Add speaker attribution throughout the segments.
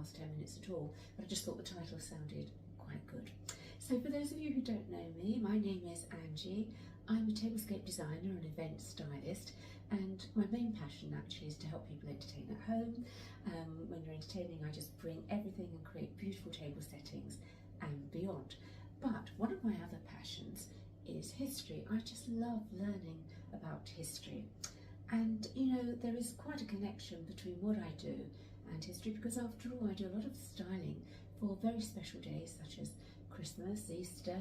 Speaker 1: last 10 minutes at all, but I just thought the title sounded quite good. So for those of you who don't know me, my name is Angie. I'm a tablescape designer and event stylist, and my main passion actually is to help people entertain at home. When you're entertaining, I just bring everything and create beautiful table settings and beyond. But one of my other passions is history. I just love learning about history. And you know, there is quite a connection between what I do and history, because after all I do a lot of styling for very special days such as Christmas, Easter,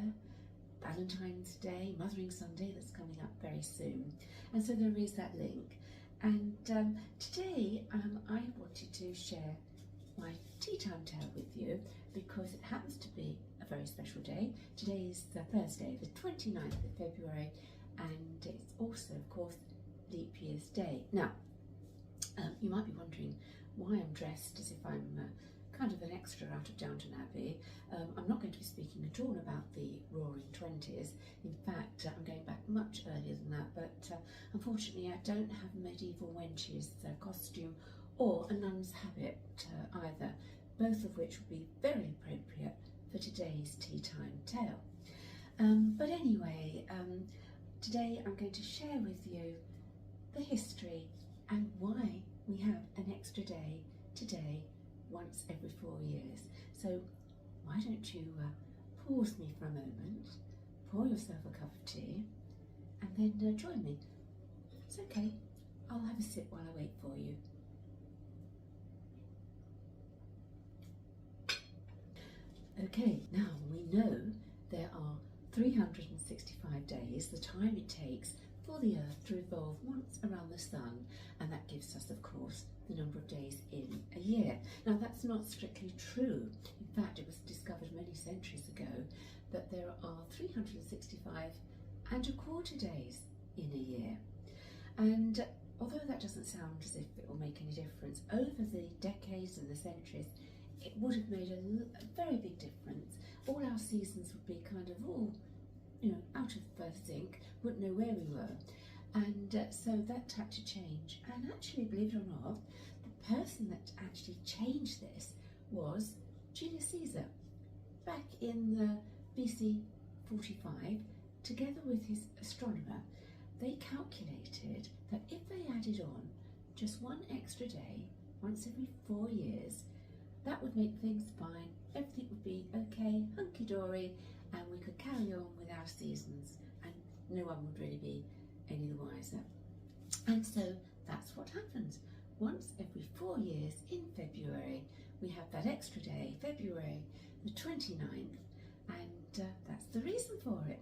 Speaker 1: Valentine's Day, Mothering Sunday that's coming up very soon. And so there is that link. And today I wanted to share my tea time tale with you because it happens to be a very special day. Today is the Thursday, the 29th of February, and it's also, of course, Leap Year's Day. Now, you might be wondering why I'm dressed as if I'm kind of an extra out of Downton Abbey. I'm not going to be speaking at all about the Roaring Twenties. In fact, I'm going back much earlier than that, but unfortunately I don't have a medieval wench's costume or a nun's habit either, both of which would be very appropriate for today's tea time tale. But anyway, today I'm going to share with you the history and why we have an extra day today once every 4 years. So why don't you pause me for a moment, pour yourself a cup of tea, and then join me. It's okay, I'll have a sip while I wait for you. Okay, now we know there are 365 days, the time it takes for the Earth to revolve once around the Sun, and that gives us, of course, the number of days in a year. Now that's not strictly true. In fact, it was discovered many centuries ago that there are 365 and a quarter days in a year. And although that doesn't sound as if it will make any difference, over the decades and the centuries, it would have made a very big difference. All our seasons would be kind of all, you know, out of sync, wouldn't know where we were. And so that had to change. And actually, believe it or not, the person that actually changed this was Julius Caesar. Back in the BC 45, together with his astronomer, they calculated that if they added on just one extra day, once every 4 years, that would make things fine, everything would be okay, hunky-dory, and we could carry on with our seasons, and no one would really be any the wiser. And so that's what happens. Once every 4 years in February, we have that extra day, February the 29th, and that's the reason for it,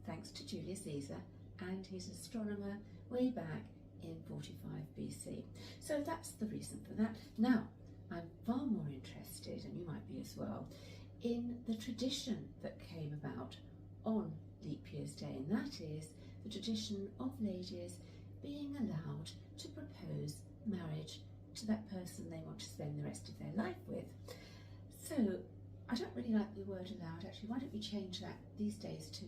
Speaker 1: thanks to Julius Caesar and his astronomer way back in 45 BC. So that's the reason for that. Now, I'm far more interested, and you might be as well, in the tradition that came about on Leap Year's Day, and that is the tradition of ladies being allowed to propose marriage to that person they want to spend the rest of their life with. So I don't really like the word allowed, actually. Why don't we change that these days to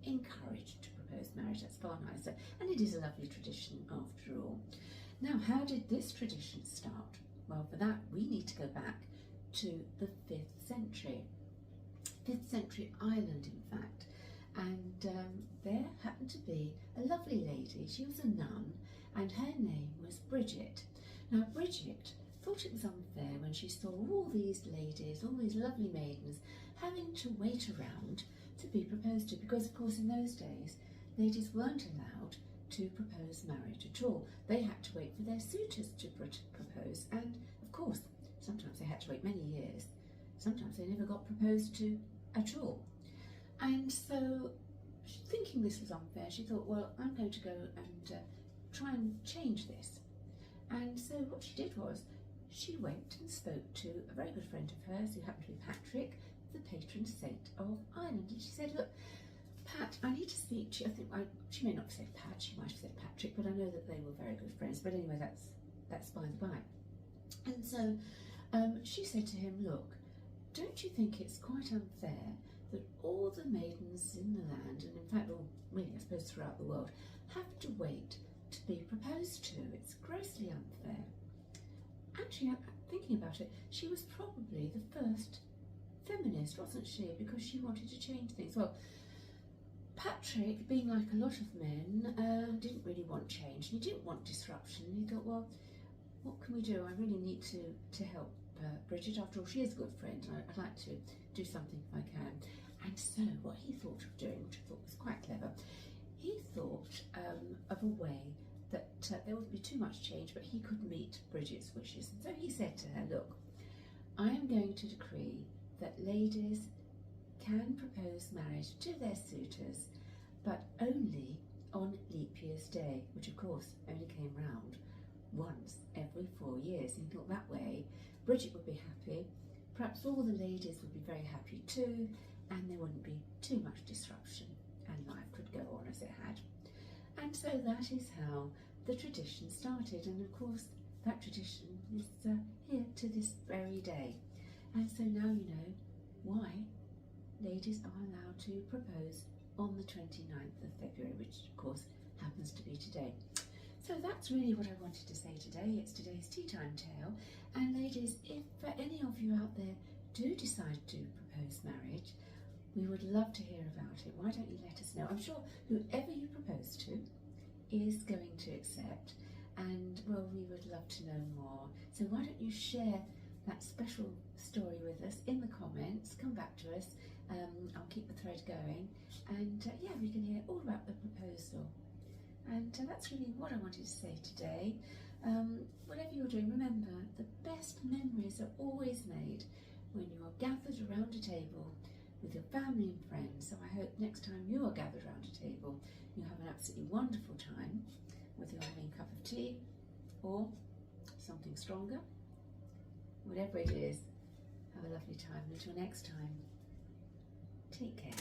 Speaker 1: encouraged to propose marriage? That's far nicer, and it is a lovely tradition after all. Now, how did this tradition start? Well, for that we need to go back to the 5th century. 5th century Ireland, in fact. And there happened to be a lovely lady. She was a nun, and her name was Bridget. Now, Bridget thought it was unfair when she saw all these ladies, all these lovely maidens, having to wait around to be proposed to, because, of course, in those days, ladies weren't allowed to propose marriage at all. They had to wait for their suitors to propose, and, of course, sometimes they had to wait many years. Sometimes they never got proposed to at all. And so, thinking this was unfair, she thought, well, I'm going to go and try and change this. And so what she did was, she went and spoke to a very good friend of hers, who happened to be Patrick, the patron saint of Ireland. And she said, look, Pat, I need to speak to you. I think she may not have said Pat, she might have said Patrick, but I know that they were very good friends. But anyway, that's by the by. And so she said to him, look, don't you think it's quite unfair that all the maidens in the land, and in fact, all, really, I suppose throughout the world, have to wait to be proposed to? It's grossly unfair. Actually, thinking about it, she was probably the first feminist, wasn't she? Because she wanted to change things. Well, Patrick, being like a lot of men, didn't really want change. He didn't want disruption. He thought, well, what can we do? I really need to help Bridget. After all, she is a good friend, and I'd like to do something if I can. And so what he thought of doing, which I thought was quite clever, he thought of a way that there wouldn't be too much change, but he could meet Bridget's wishes. And so he said to her, look, I am going to decree that ladies can propose marriage to their suitors, but only on leap year's day, which of course only came round once every 4 years. He thought that way Bridget would be happy, perhaps all the ladies would be very happy too, and there wouldn't be too much disruption, and life could go on as it had. And so that is how the tradition started, and of course that tradition is here to this very day. And so now you know why ladies are allowed to propose on the 29th of February, which of course happens to be today. So that's really what I wanted to say today. It's today's tea time tale. And ladies, if any of you out there do decide to propose marriage, we would love to hear about it. Why don't you let us know? I'm sure whoever you propose to is going to accept, and well, we would love to know more. So why don't you share that special story with us in the comments? Come back to us. I'll keep the thread going, and yeah, we can hear all about the proposal. And that's really what I wanted to say today. Whatever you're doing, remember, the best memories are always made when you are gathered around a table with your family and friends. So I hope next time you are gathered around a table, you have an absolutely wonderful time, whether you're having a cup of tea or something stronger. Whatever it is, have a lovely time. Until next time, take care.